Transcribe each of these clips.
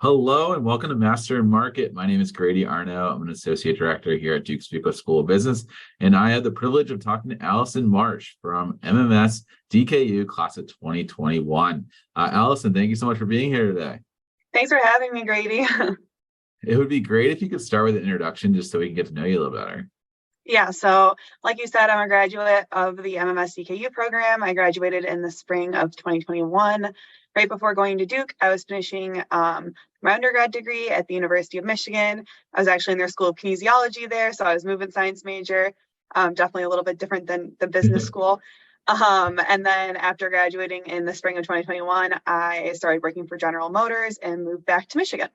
Hello and welcome to Master in Market. My name is Grady Arno. I'm an associate director here at Duke's Fuqua School of Business, and I had the privilege of talking to Allison Marsh from MMS DKU class of 2021. Allison, thank you so much for being here today. Thanks for having me, Grady. It would be great if you could start with an introduction just so we can get to know you a little better. Yeah, so like you said, I'm a graduate of the MMS DKU program. I graduated in the spring of 2021. Right before going to Duke, I was finishing my undergrad degree at the University of Michigan. I was actually in their school of kinesiology there, so I was movement science major, definitely a little bit different than the business school. And then after graduating in the spring of 2021, I started working for General Motors and moved back to Michigan.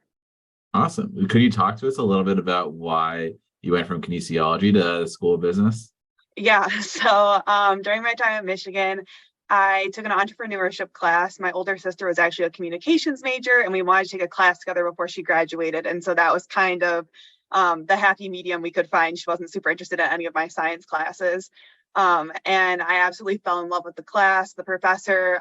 Awesome. Could you talk to us a little bit about why you went from kinesiology to the School of Business? Yeah, so during my time at Michigan, I took an entrepreneurship class. My older sister was actually a communications major, and we wanted to take a class together before she graduated. And so that was kind of the happy medium we could find. She wasn't super interested in any of my science classes. And I absolutely fell in love with the class. The professor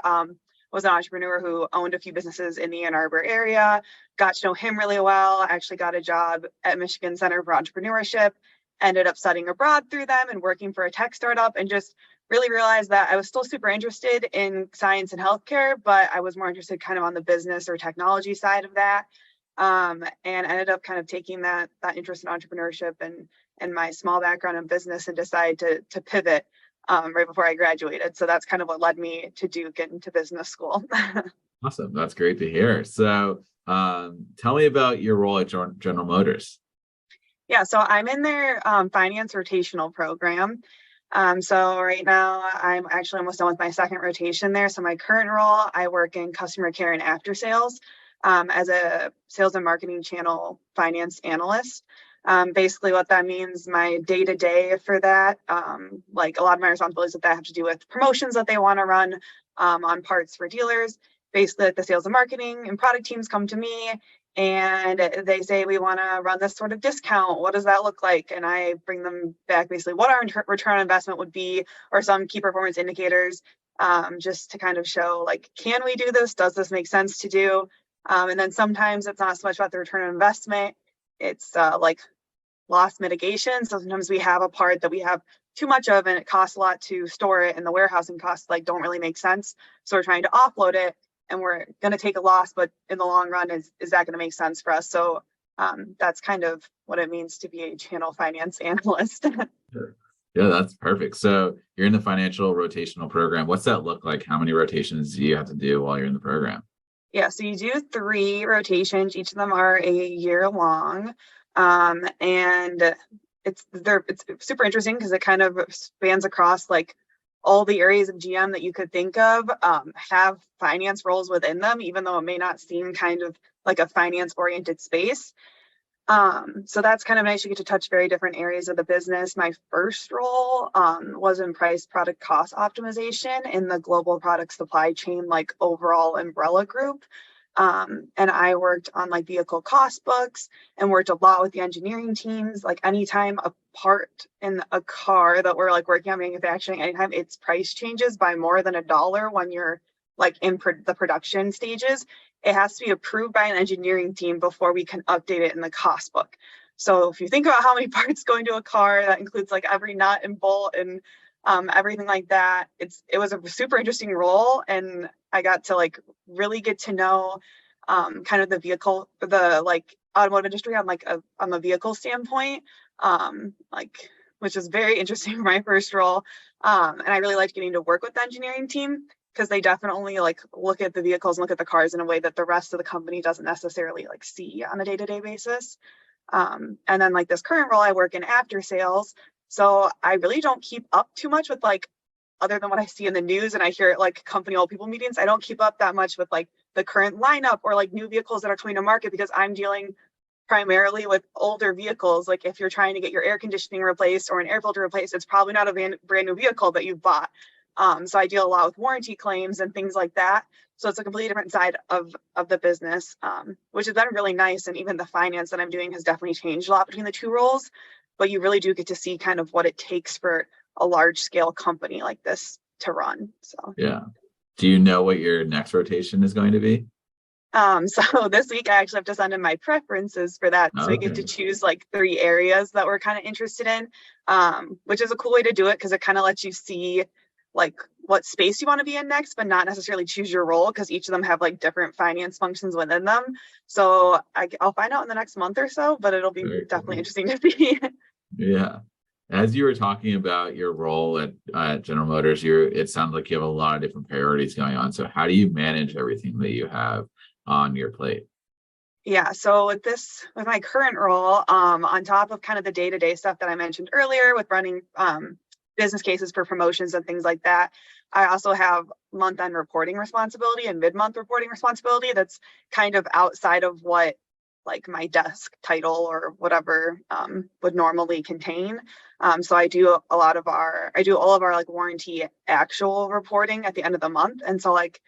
was an entrepreneur who owned a few businesses in the Ann Arbor area, got to know him really well, actually got a job at Michigan Center for Entrepreneurship, ended up studying abroad through them and working for a tech startup, and just really realized that I was still super interested in science and healthcare, but I was more interested kind of on the business or technology side of that. And ended up kind of taking that interest in entrepreneurship and my small background in business and decided to pivot right before I graduated. So that's kind of what led me to Duke and to business school. Awesome. That's great to hear. So tell me about your role at General Motors. Yeah, so I'm in their finance rotational program. So right now I'm actually almost done with my second rotation there. So my current role, I work in customer care and after sales as a sales and marketing channel finance analyst. Basically what that means, my day-to-day for that, like a lot of my responsibilities with that have to do with promotions that they want to run on parts for dealers. Basically, like the sales and marketing and product teams come to me and they say, we want to run this sort of discount. What does that look like? And I bring them back basically what our return on investment would be or some key performance indicators, just to kind of show like, can we do this? Does this make sense to do? And then sometimes it's not so much about the return on investment. It's like loss mitigation. So sometimes we have a part that we have too much of and it costs a lot to store it and the warehousing costs like don't really make sense. So we're trying to offload it and we're going to take a loss, but in the long run, is that going to make sense for us? So that's kind of what it means to be a channel finance analyst. Sure. Yeah, that's perfect. So you're in the financial rotational program. What's that look like? How many rotations do you have to do while you're in the program? Yeah, so you do 3 rotations. Each of them are a year long. And it's super interesting because it kind of spans across like all the areas of GM that you could think of, have finance roles within them, even though it may not seem kind of like a finance oriented space. So that's kind of nice. You get to touch very different areas of the business. My first role was in price product cost optimization in the global product supply chain, like overall umbrella group. And I worked on like vehicle cost books and worked a lot with the engineering teams. Like anytime a part in a car that we're like working on manufacturing, anytime its price changes by more than $1 when you're like in the production stages, it has to be approved by an engineering team before we can update it in the cost book. So if you think about how many parts go into a car, that includes like every nut and bolt and everything like that. It was a super interesting role, and I got to like really get to know kind of the like automotive industry on like on the vehicle standpoint, like which is very interesting for my first role. And I really liked getting to work with the engineering team because they definitely like look at the vehicles and look at the cars in a way that the rest of the company doesn't necessarily like see on a day-to-day basis. And then like this current role, I work in after sales. So I really don't keep up too much with like, other than what I see in the news and I hear at like company old people meetings, I don't keep up that much with like the current lineup or like new vehicles that are coming to market because I'm dealing primarily with older vehicles. Like if you're trying to get your air conditioning replaced or an air filter replaced, it's probably not a brand new vehicle that you've bought. So I deal a lot with warranty claims and things like that. So it's a completely different side of the business, which has been really nice. And even the finance that I'm doing has definitely changed a lot between the 2 roles. But you really do get to see kind of what it takes for a large scale company like this to run. So Yeah. Do you know what your next rotation is going to be? So this week I actually have to send in my preferences for that. So we get to Okay. choose like 3 areas that we're kind of interested in, which is a cool way to do it because it kind of lets you see like what space you want to be in next, but not necessarily choose your role because each of them have like different finance functions within them. So I'll find out in the next month or so, but it'll be Very definitely cool. interesting to see. Yeah. As you were talking about your role at General Motors, it sounds like you have a lot of different priorities going on. So how do you manage everything that you have on your plate? Yeah, so with my current role, on top of kind of the day-to-day stuff that I mentioned earlier with running business cases for promotions and things like that, I also have month-end reporting responsibility and mid-month reporting responsibility that's kind of outside of what like my desk title or whatever would normally contain. So I do I do all of our like warranty actual reporting at the end of the month. And so like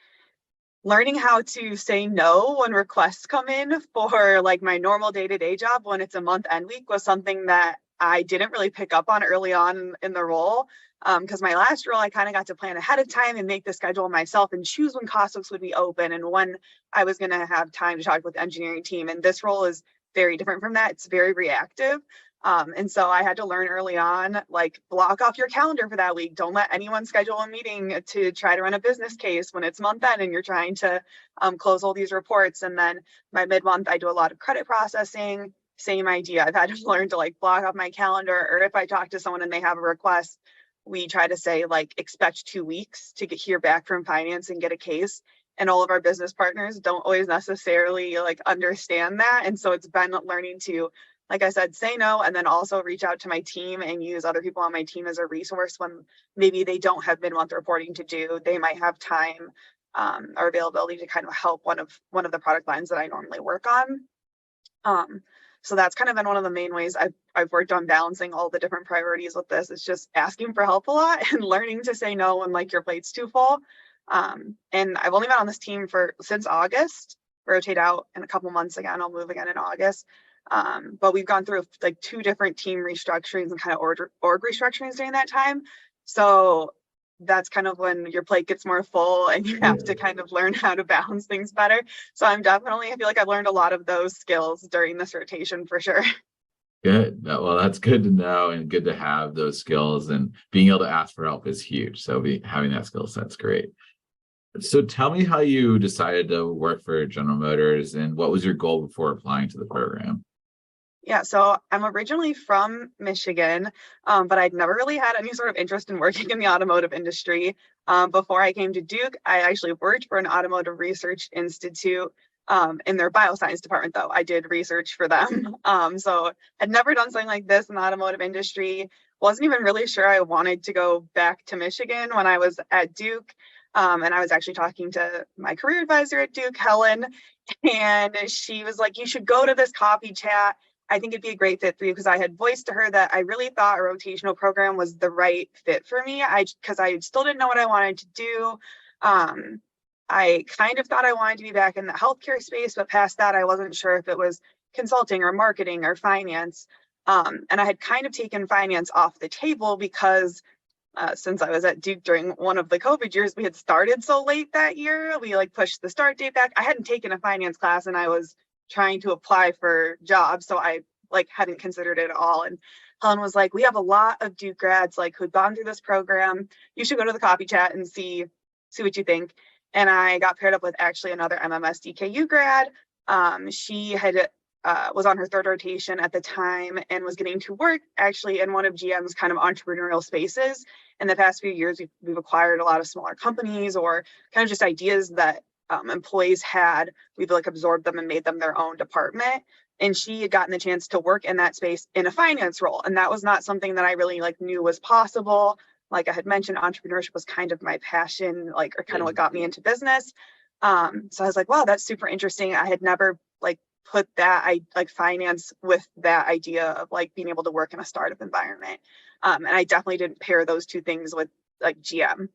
learning how to say no when requests come in for like my normal day-to-day job when it's a month end week was something that I didn't really pick up on early on in the role. Because my last role, I kind of got to plan ahead of time and make the schedule myself and choose when cost books would be open and when I was going to have time to talk with the engineering team. And this role is very different from that. It's very reactive. And so I had to learn early on, like block off your calendar for that week. Don't let anyone schedule a meeting to try to run a business case when it's month end and you're trying to close all these reports. And then my mid-month, I do a lot of credit processing. Same idea. I've had to learn to like block off my calendar, or if I talk to someone and they have a request, we try to say like expect 2 weeks to hear back from finance and get a case. And all of our business partners don't always necessarily like understand that. And so it's been learning to, like I said, say no, and then also reach out to my team and use other people on my team as a resource when maybe they don't have mid-month reporting to do. They might have time or availability to kind of help one of the product lines that I normally work on. So that's kind of been one of the main ways I've worked on balancing all the different priorities with this. It's just asking for help a lot and learning to say no when like your plate's too full. And I've only been on this team since August. Rotate out in a couple months again. I'll move again in August. But we've gone through like 2 different team restructurings and kind of org restructurings during that time. So that's kind of when your plate gets more full and you have to kind of learn how to balance things better. So I feel like I've learned a lot of those skills during this rotation for sure. Good. Well, that's good to know and good to have those skills, and being able to ask for help is huge. So having that skill set's great. So tell me how you decided to work for General Motors and what was your goal before applying to the program? Yeah, so I'm originally from Michigan, but I'd never really had any sort of interest in working in the automotive industry. Before I came to Duke, I actually worked for an automotive research institute in their bioscience department, though. I did research for them. So I'd never done something like this in the automotive industry. Wasn't even really sure I wanted to go back to Michigan when I was at Duke. And I was actually talking to my career advisor at Duke, Helen, and she was like, you should go to this coffee chat. I think it'd be a great fit for you because I had voiced to her that I really thought a rotational program was the right fit for me. Because I still didn't know what I wanted to do. I kind of thought I wanted to be back in the healthcare space, but past that, I wasn't sure if it was consulting or marketing or finance. And I had kind of taken finance off the table because since I was at Duke during one of the COVID years, we had started so late that year. We like pushed the start date back. I hadn't taken a finance class and I was trying to apply for jobs. So I like hadn't considered it at all. And Helen was like, we have a lot of Duke grads like who'd gone through this program. You should go to the coffee chat and see what you think. And I got paired up with actually another MMS DKU grad. She had was on her third rotation at the time and was getting to work actually in one of GM's kind of entrepreneurial spaces. In the past few years, we've acquired a lot of smaller companies or kind of just ideas that employees had. We've like absorbed them and made them their own department. And she had gotten the chance to work in that space in a finance role. And that was not something that I really like knew was possible. Like I had mentioned, entrepreneurship was kind of my passion, like, or kind of what got me into business. So I was like, wow, that's super interesting. I had never like put that I like finance with that idea of like being able to work in a startup environment. And I definitely didn't pair those two things with like GM.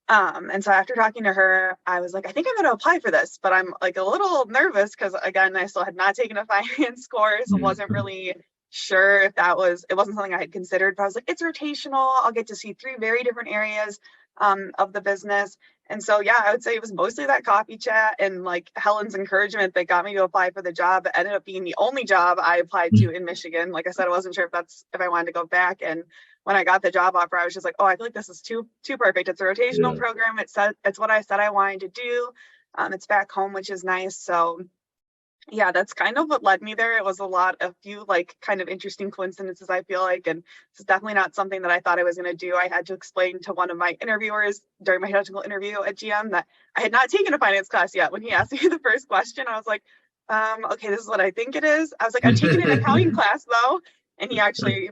And so after talking to her, I was like, I think I'm going to apply for this, but I'm like a little nervous because again, I still had not taken a finance course. Yeah. Wasn't really sure if it wasn't something I had considered, but I was like, it's rotational. I'll get to see 3 very different areas. of the business. And so, yeah, I would say it was mostly that coffee chat and like Helen's encouragement that got me to apply for the job. It ended up being the only job I applied to in Michigan. Like I said, I wasn't sure if I wanted to go back. And when I got the job offer, I was just like, oh, I feel like this is too perfect. It's a rotational program. It's what I said I wanted to do. It's back home, which is nice. So yeah, that's kind of what led me there. It was a few like kind of interesting coincidences, I feel like, and it's definitely not something that I thought I was going to do. I had to explain to one of my interviewers during my technical interview at GM that I had not taken a finance class yet. When he asked me the first question, I was like, okay, this is what I think it is. I was like, I'm taking an accounting class though. And he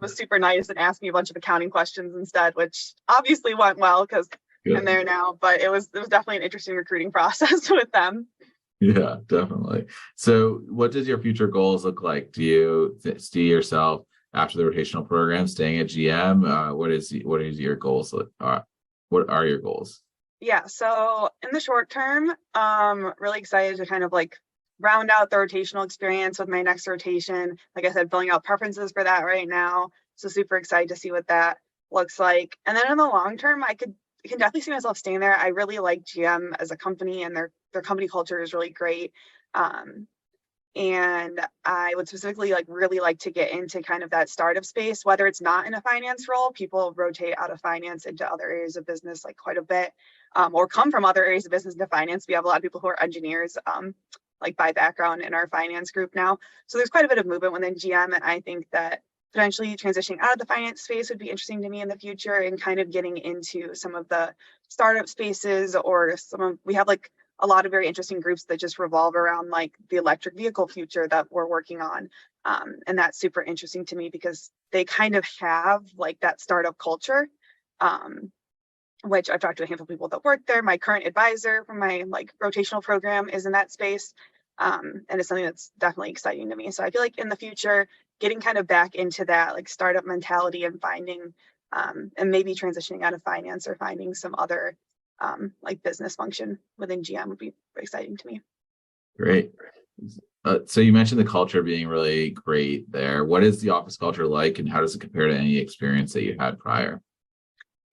was super nice and asked me a bunch of accounting questions instead, which obviously went well because I'm there now, but it was definitely an interesting recruiting process with them. Yeah, definitely. So what does your future goals look like? Do you see yourself after the rotational program staying at GM? What is your goals? What are your goals? Yeah, so in the short term, really excited to kind of like round out the rotational experience with my next rotation. Like I said, filling out preferences for that right now. So super excited to see what that looks like. And then in the long term, I can definitely see myself staying there. I really like GM as a company, and their company culture is really great. And I would specifically really like to get into kind of that startup space, whether it's not in a finance role. People rotate out of finance into other areas of business like quite a bit, or come from other areas of business into finance. We have a lot of people who are engineers, like by background in our finance group now. So there's quite a bit of movement within GM, and I think that potentially transitioning out of the finance space would be interesting to me in the future, and kind of getting into some of the startup spaces, or we have like a lot of very interesting groups that just revolve around like the electric vehicle future that we're working on. And that's super interesting to me because they kind of have like that startup culture, which I've talked to a handful of people that work there. My current advisor from my like rotational program is in that space. And it's something that's definitely exciting to me. So I feel like in the future, getting kind of back into that like startup mentality and finding, and maybe transitioning out of finance or finding some other like business function within GM would be exciting to me. Great. So you mentioned the culture being really great there. What is the office culture like, and how does it compare to any experience that you had prior?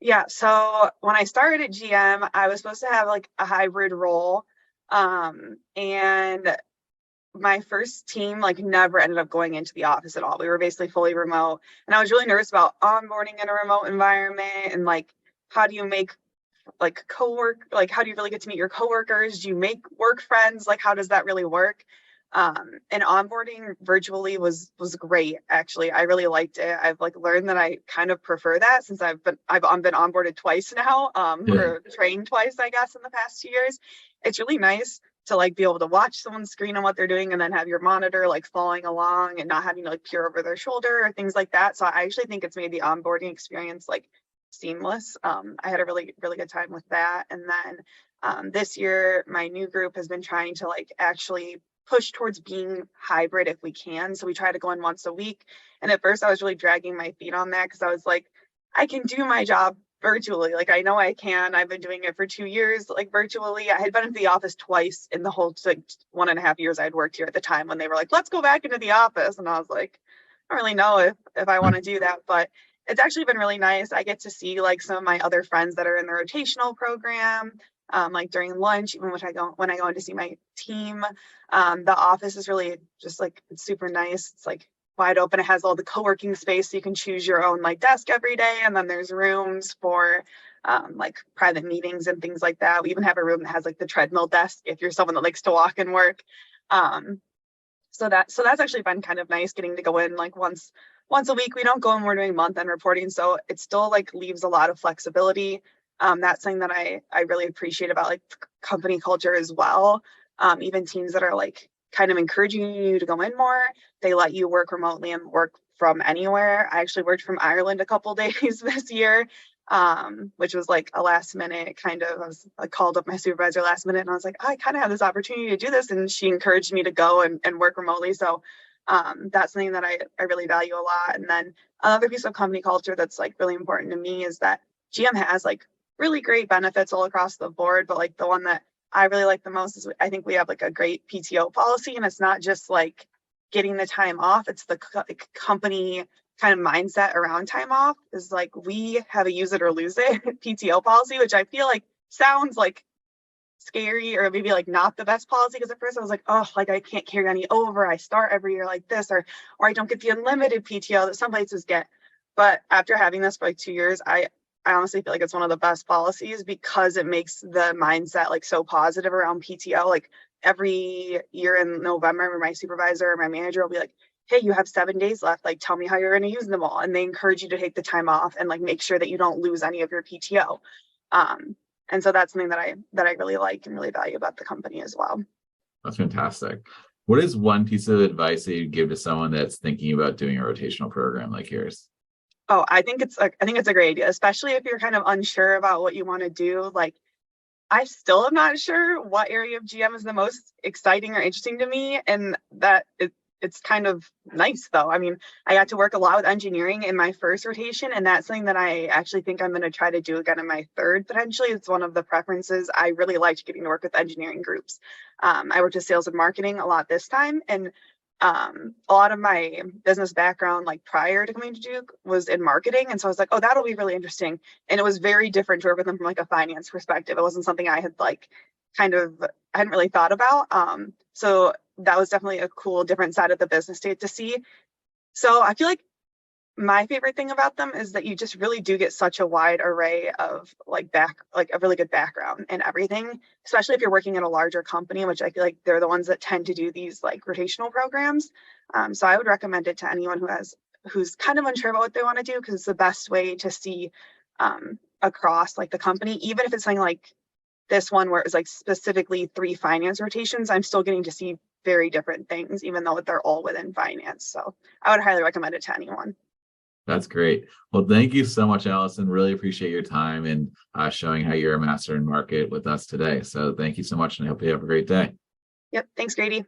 Yeah, so when I started at GM, I was supposed to have like a hybrid role. And my first team like never ended up going into the office at all. We were basically fully remote. And I was really nervous about onboarding in a remote environment, and like how do you make like how do you really get to meet your coworkers? Do you make work friends? Like how does that really work? And onboarding virtually was great. Actually, I really liked it. I've like learned that I kind of prefer that since I've been onboarded twice now, or trained twice, I guess, in the past 2 years. It's really nice to like be able to watch someone's screen on what they're doing, and then have your monitor like following along and not having to like peer over their shoulder or things like that. So I actually think it's made the onboarding experience like seamless. I had a really good time with that. And then this year, my new group has been trying to like actually push towards being hybrid if we can. So we try to go in once a week. And at first I was really dragging my feet on that because I was like, I can do my job virtually. Like I know I can. I've been doing it for 2 years, like virtually. I had been into the office twice in the whole like 1.5 years I'd worked here at the time when they were like, let's go back into the office. And I was like, I don't really know if I want to do that, but it's actually been really nice. I get to see like some of my other friends that are in the rotational program, like during lunch, even when I go in to see my team. The office is really just like, it's super nice. It's like wide open. It has all the co-working space, so you can choose your own like desk every day. And then there's rooms for like private meetings and things like that. We even have a room that has like the treadmill desk if you're someone that likes to walk and work. So that's actually been kind of nice getting to go in like once a week. We don't go in, we're doing month-end reporting, so it still like leaves a lot of flexibility. That's something that I really appreciate about like company culture as well. Even teams that are like kind of encouraging you to go in more, they let you work remotely and work from anywhere. I actually worked from Ireland a couple days this year, which was like a last minute kind of, I called up my supervisor last minute and I was like, oh, I kind of have this opportunity to do this. And she encouraged me to go and work remotely. So that's something that I really value a lot. And then another piece of company culture that's like really important to me is that GM has like really great benefits all across the board. But like the one that I really like the most is I think we have like a great PTO policy, and it's not just like getting the time off. It's the company kind of mindset around time off is like we have a use it or lose it PTO policy, which I feel like sounds like scary or maybe like not the best policy, because at first I was like, oh, like I can't carry any over. I start every year like this, or I don't get the unlimited PTO that some places get. But after having this for like 2 years, I honestly feel like it's one of the best policies because it makes the mindset like so positive around PTO. Like every year in November, my supervisor or my manager will be like, hey, you have 7 days left. Like, tell me how you're going to use them all. And they encourage you to take the time off and like make sure that you don't lose any of your PTO. And so that's something that I really like and really value about the company as well. That's fantastic. What is one piece of advice that you'd give to someone that's thinking about doing a rotational program like yours? Oh, I think it's a great idea, especially if you're kind of unsure about what you want to do. Like, I still am not sure what area of GM is the most exciting or interesting to me, and that it's kind of nice though. I mean, I got to work a lot with engineering in my first rotation, and that's something that I actually think I'm going to try to do again in my third. Potentially, it's one of the preferences. I really liked getting to work with engineering groups. I worked with sales and marketing a lot this time, and a lot of my business background, like prior to coming to Duke, was in marketing, and so I was like, oh, that'll be really interesting. And it was very different to work with them from like a finance perspective. It wasn't something I had like I hadn't really thought about. So that was definitely a cool different side of the business to see. So I feel like my favorite thing about them is that you just really do get such a wide array of like a really good background and everything, especially if you're working in a larger company, which I feel like they're the ones that tend to do these like rotational programs. So I would recommend it to anyone who's kind of unsure about what they want to do, because it's the best way to see across like the company. Even if it's something like this one where it was like specifically 3 finance rotations, I'm still getting to see very different things, even though they're all within finance. So I would highly recommend it to anyone. That's great. Well, thank you so much, Allison. Really appreciate your time and showing how you're a master in market with us today. So thank you so much, and I hope you have a great day. Yep. Thanks, Grady.